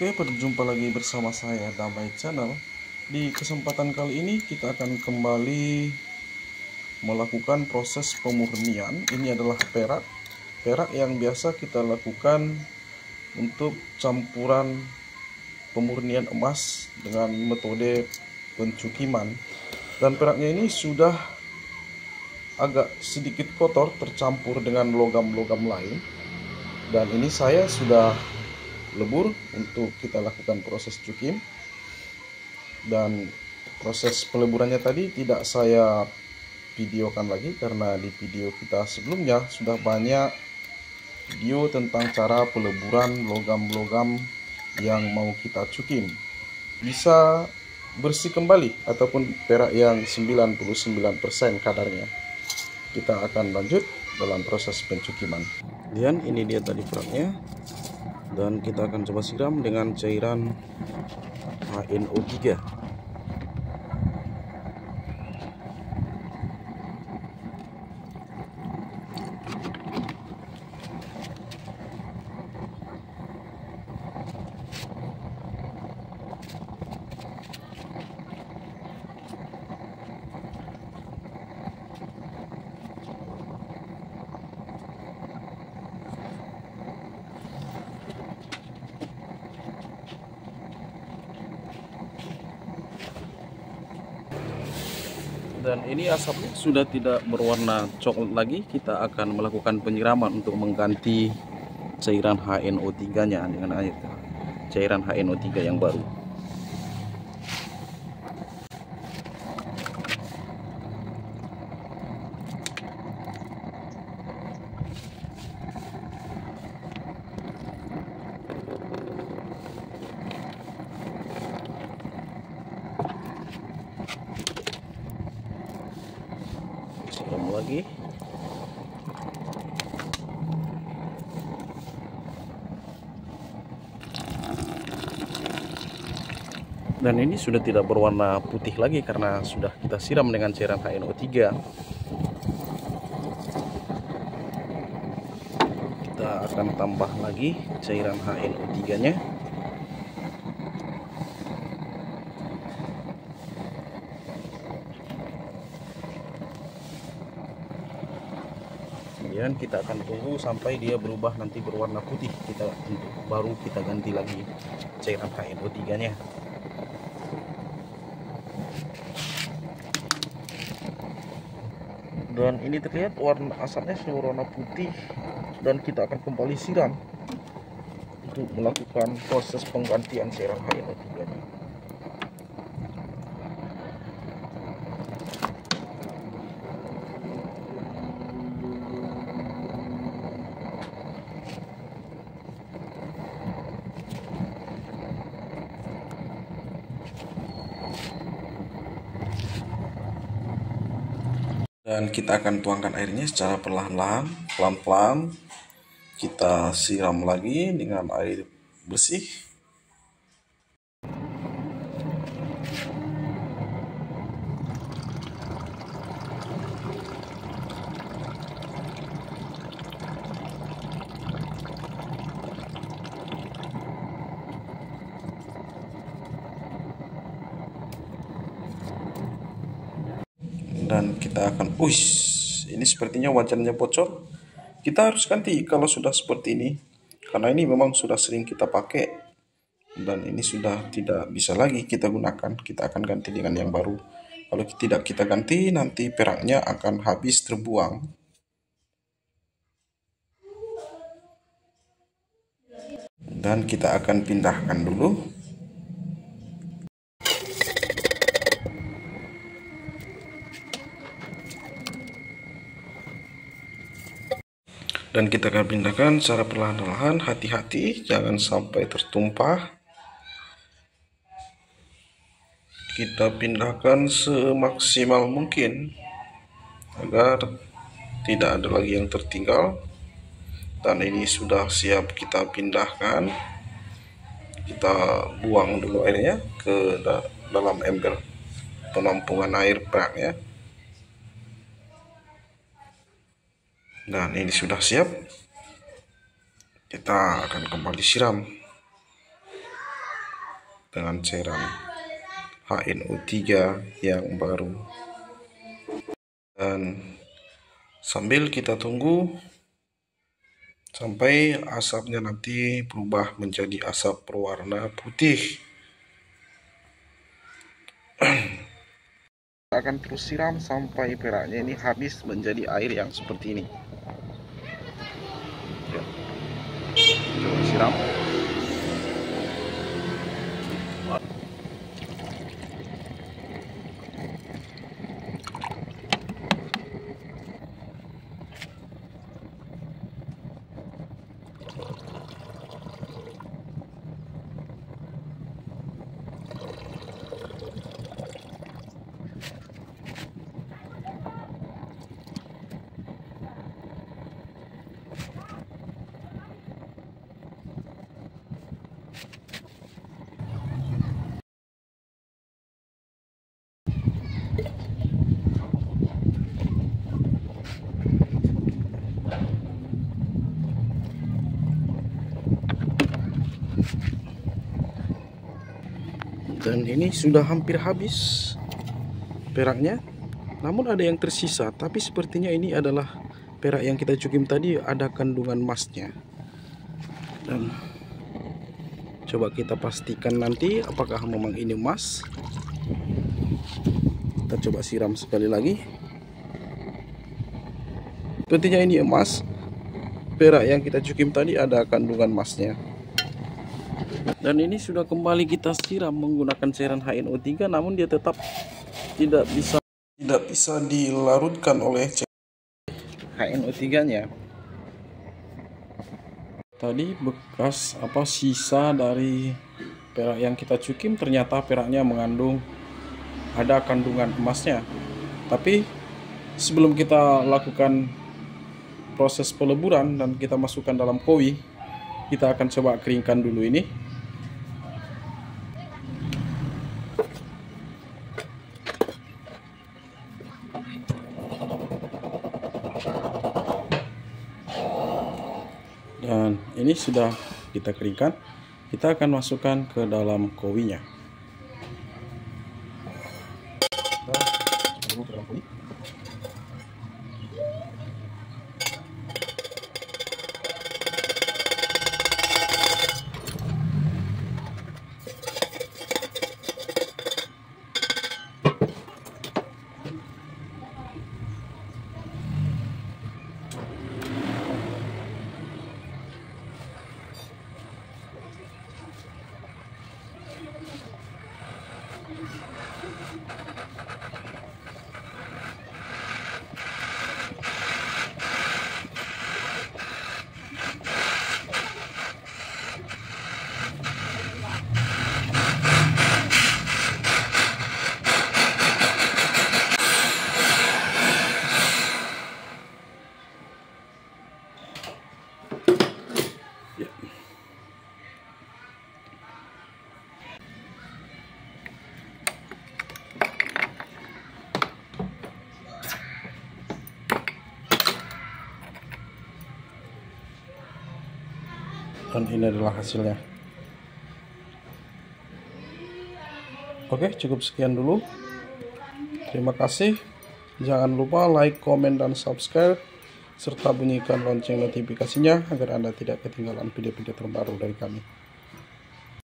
Oke, berjumpa lagi bersama saya Damai Channel. Di kesempatan kali ini kita akan kembali melakukan proses pemurnian. Ini adalah perak yang biasa kita lakukan untuk campuran pemurnian emas dengan metode pencukiman. Dan peraknya ini sudah agak sedikit kotor tercampur dengan logam-logam lain. Dan ini saya sudah lebur untuk kita lakukan proses cukim, dan proses peleburannya tadi tidak saya videokan lagi karena di video kita sebelumnya sudah banyak video tentang cara peleburan logam-logam yang mau kita cukim bisa bersih kembali ataupun perak yang 99% kadarnya. Kita akan lanjut dalam proses pencukiman. Dan ini dia tadi peraknya, dan kita akan coba siram dengan cairan HNO3. Dan ini asapnya sudah tidak berwarna coklat lagi. Kita akan melakukan penyiraman untuk mengganti cairan HNO3 nya dengan air cairan HNO3 yang baru. Siram lagi. Dan ini sudah tidak berwarna putih lagi karena sudah kita siram dengan cairan HNO3. Kita akan tambah lagi cairan HNO3 nya. Kemudian kita akan tunggu sampai dia berubah nanti berwarna putih, baru kita ganti lagi cairan HNO3 nya. Dan ini terlihat warna asapnya sudah berwarna putih, dan kita akan kembali siram untuk melakukan proses penggantian cairan HNO3 nya. Dan kita akan tuangkan airnya secara perlahan-lahan, pelan-pelan. Kita siram lagi dengan air bersih. Dan kita akan, ini sepertinya wajannya bocor. Kita harus ganti kalau sudah seperti ini, karena ini memang sudah sering kita pakai dan ini sudah tidak bisa lagi kita gunakan. Kita akan ganti dengan yang baru. Kalau tidak kita ganti, nanti peraknya akan habis terbuang. Dan kita akan pindahkan dulu. Dan kita akan pindahkan secara perlahan-lahan, hati-hati jangan sampai tertumpah. Kita pindahkan semaksimal mungkin agar tidak ada lagi yang tertinggal. Dan ini sudah siap kita pindahkan. Kita buang dulu airnya ke dalam ember penampungan air peraknya. Dan ini sudah siap. Kita akan kembali siram. dengan cairan HNO3 yang baru. Dan sambil kita tunggu sampai asapnya nanti berubah menjadi asap berwarna putih. Kita akan terus siram sampai peraknya ini habis menjadi air yang seperti ini. Ya. Coba siram. Dan ini sudah hampir habis peraknya, namun ada yang tersisa, tapi sepertinya ini adalah perak yang kita cukim tadi, ada kandungan emasnya. Dan coba kita pastikan nanti apakah memang ini emas. Kita coba siram sekali lagi. Sepertinya ini emas. Perak yang kita cukim tadi ada kandungan emasnya. Dan ini sudah kembali kita siram menggunakan cairan HNO3, namun dia tetap tidak bisa dilarutkan oleh HNO3-nya. Tadi bekas sisa dari perak yang kita cukim, ternyata peraknya mengandung ada kandungan emasnya. Tapi sebelum kita lakukan proses peleburan dan kita masukkan dalam koi, kita akan coba keringkan dulu ini. Dan ini sudah kita keringkan, kita akan masukkan ke dalam kowinya. Dan ini adalah hasilnya. Oke, cukup sekian dulu. Terima kasih. Jangan lupa like, komen, dan subscribe, serta bunyikan lonceng notifikasinya agar Anda tidak ketinggalan video-video terbaru dari kami.